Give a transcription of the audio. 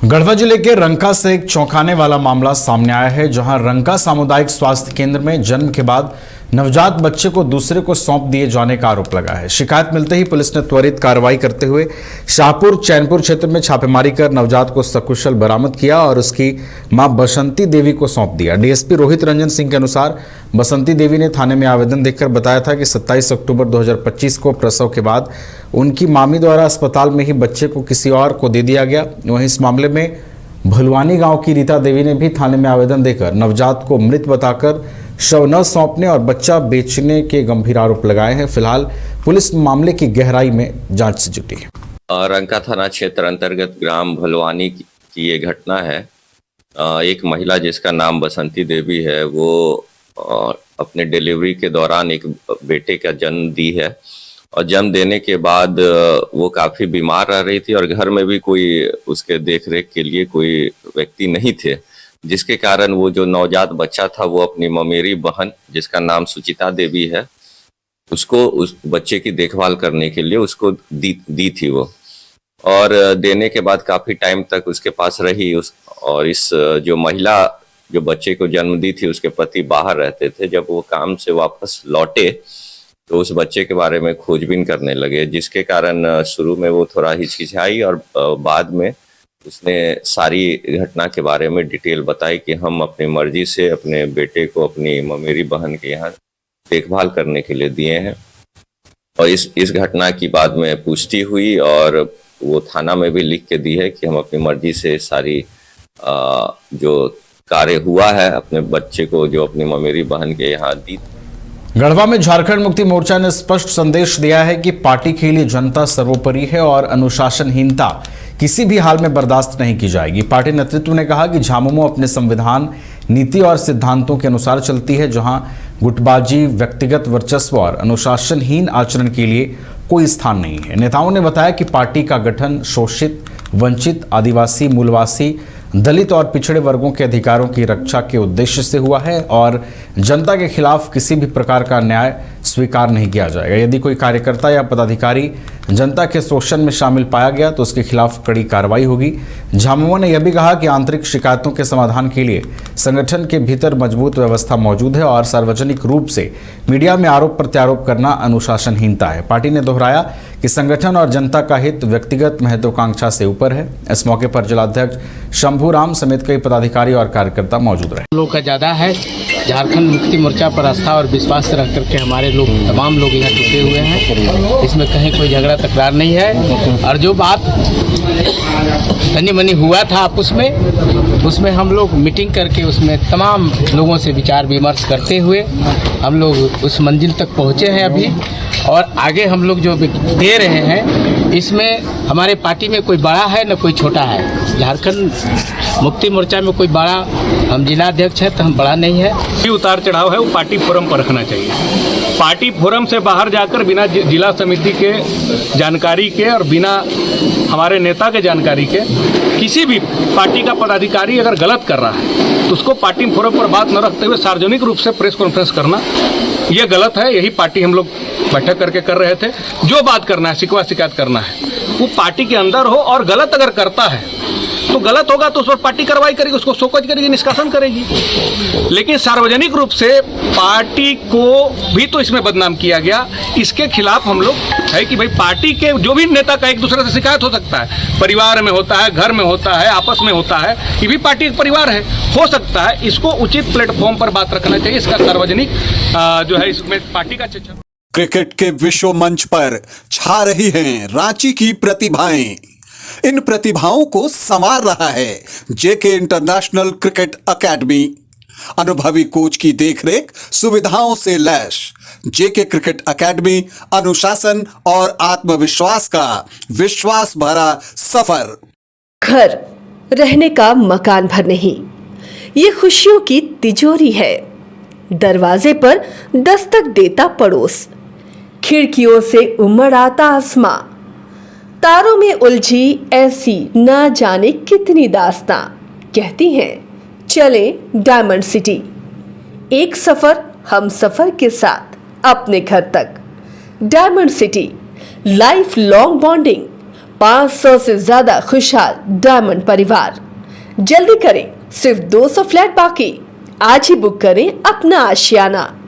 गढ़वा जिले के रंका से एक चौंकाने वाला मामला सामने आया है, जहां रंका सामुदायिक स्वास्थ्य केंद्र में जन्म के बाद नवजात बच्चे को दूसरे को सौंप दिए जाने का आरोप लगा है। शिकायत मिलते ही पुलिस ने त्वरित कार्रवाई करते हुए शाहपुर चैनपुर क्षेत्र में छापेमारी कर नवजात को सकुशल बरामद किया और उसकी मां बसंती देवी को सौंप दिया। डीएसपी रोहित रंजन सिंह के अनुसार बसंती देवी ने थाने में आवेदन देकर बताया था कि 27 अक्टूबर 2025 को प्रसव के बाद उनकी मामी द्वारा अस्पताल में ही बच्चे को किसी और को दे दिया गया। वहीं इस मामले में भलवानी गांव की रीता देवी ने भी थाने में आवेदन देकर नवजात को मृत बताकर शव न सौंपने और बच्चा बेचने के गंभीर आरोप लगाए हैं। फिलहाल पुलिस मामले की गहराई में जांच से जुटी है। रंका थाना क्षेत्र अंतर्गत ग्राम भलवानी की ये घटना है। एक महिला जिसका नाम बसंती देवी है, वो अपने डिलीवरी के दौरान एक बेटे का जन्म दी है और जन्म देने के बाद वो काफ़ी बीमार रह रही थी और घर में भी कोई उसके देखरेख के लिए कोई व्यक्ति नहीं थे, जिसके कारण वो जो नवजात बच्चा था वो अपनी ममेरी बहन जिसका नाम सुचिता देवी है, उसको उस बच्चे की देखभाल करने के लिए उसको दी थी वो। और देने के बाद काफ़ी टाइम तक उसके पास रही और इस जो महिला जो बच्चे को जन्म दी थी उसके पति बाहर रहते थे। जब वो काम से वापस लौटे तो उस बच्चे के बारे में खोजबीन करने लगे, जिसके कारण शुरू में वो थोड़ा हिचकिचाई और बाद में उसने सारी घटना के बारे में डिटेल बताई कि हम अपनी मर्जी से अपने बेटे को अपनी ममेरी बहन के यहाँ देखभाल करने के लिए दिए हैं। और इस घटना की बाद में पुष्टि हुई और वो थाना में भी लिख के दी है कि हम अपनी मर्जी से सारी जो कार्य हुआ है अपने बच्चे को जो अपनी ममेरी बहन के यहाँ दी। गढ़वा में झारखंड मुक्ति मोर्चा ने स्पष्ट संदेश दिया है कि पार्टी के लिए जनता सर्वोपरि है और अनुशासनहीनता किसी भी हाल में बर्दाश्त नहीं की जाएगी। पार्टी नेतृत्व ने कहा कि झामुमो अपने संविधान, नीति और सिद्धांतों के अनुसार चलती है, जहां गुटबाजी, व्यक्तिगत वर्चस्व और अनुशासनहीन आचरण के लिए कोई स्थान नहीं है। नेताओं ने बताया कि पार्टी का गठन शोषित, वंचित, आदिवासी, मूलवासी, दलित और पिछड़े वर्गों के अधिकारों की रक्षा के उद्देश्य से हुआ है और जनता के खिलाफ किसी भी प्रकार का न्याय स्वीकार नहीं किया जाएगा। यदि कोई कार्यकर्ता या पदाधिकारी जनता के शोषण में शामिल पाया गया तो उसके खिलाफ कड़ी कार्रवाई होगी। झामुमो ने यह भी कहा कि आंतरिक शिकायतों के समाधान के लिए संगठन के भीतर मजबूत व्यवस्था मौजूद है और सार्वजनिक रूप से मीडिया में आरोप प्रत्यारोप करना अनुशासनहीनता है। पार्टी ने दोहराया कि संगठन और जनता का हित व्यक्तिगत महत्वाकांक्षा से ऊपर है। इस मौके पर जिलाध्यक्ष शंभू राम समेत कई पदाधिकारी और कार्यकर्ता मौजूद रहे। लोग का ज़्यादा है। झारखंड मुक्ति मोर्चा पर आस्था और विश्वास रख करके हमारे लोग तमाम लोग यहाँ जुटे हुए हैं। इसमें कहीं कोई झगड़ा तकरार नहीं है और जो बात तनी मनी हुआ था आपस में, उसमें हम लोग मीटिंग करके उसमें तमाम लोगों से विचार विमर्श करते हुए हम लोग उस मंजिल तक पहुँचे हैं अभी। और आगे हम लोग जो दे रहे हैं इसमें हमारे पार्टी में कोई बड़ा है न कोई छोटा है। झारखंड मुक्ति मोर्चा में कोई बड़ा, हम जिलाध्यक्ष है तो हम बड़ा नहीं है। उतार चढ़ाव है वो पार्टी फोरम पर रखना चाहिए। पार्टी फोरम से बाहर जाकर बिना जिला समिति के जानकारी के और बिना हमारे नेता के जानकारी के किसी भी पार्टी का पदाधिकारी अगर गलत कर रहा है तो उसको पार्टी फोरम पर बात न रखते हुए सार्वजनिक रूप से प्रेस कॉन्फ्रेंस करना ये गलत है। यही पार्टी हम लोग बैठक करके कर रहे थे। जो बात करना है, शिकवा शिकायत करना है, वो पार्टी के अंदर हो और गलत अगर करता है तो गलत होगा तो उस पर पार्टी कार्रवाई करेगी, उसको शोकज करेगी, निष्कासन करेगी। लेकिन सार्वजनिक रूप से पार्टी को भी तो इसमें बदनाम किया गया। इसके खिलाफ हम लोग है कि भाई पार्टी के जो भी नेता का एक दूसरे से शिकायत हो सकता है, परिवार में होता है, घर में होता है, आपस में होता है, ये भी पार्टी एक परिवार है, हो सकता है। इसको उचित प्लेटफॉर्म पर बात रखना चाहिए। इसका सार्वजनिक जो है इसमें पार्टी का चर्चा। क्रिकेट के विश्व मंच पर छा रही हैं रांची की प्रतिभाएं। इन प्रतिभाओं को संवार रहा है जेके इंटरनेशनल क्रिकेट एकेडमी। अनुभवी कोच की देखरेख, सुविधाओं से लैस जेके क्रिकेट एकेडमी अनुशासन और आत्मविश्वास का विश्वास भरा सफर। घर रहने का मकान भर नहीं, ये खुशियों की तिजोरी है। दरवाजे पर दस्तक देता पड़ोस, खिड़कियों से उमड़ आता आसमां, तारों में उलझी ऐसी न जाने कितनी दास्तां। कहती हैं चले डायमंड सिटी, एक सफर हम सफर के साथ अपने घर तक। Diamond city, life long bonding, 500 से ज्यादा खुशहाल डायमंड परिवार। जल्दी करें, सिर्फ 200 फ्लैट बाकी। आज ही बुक करें अपना आशियाना।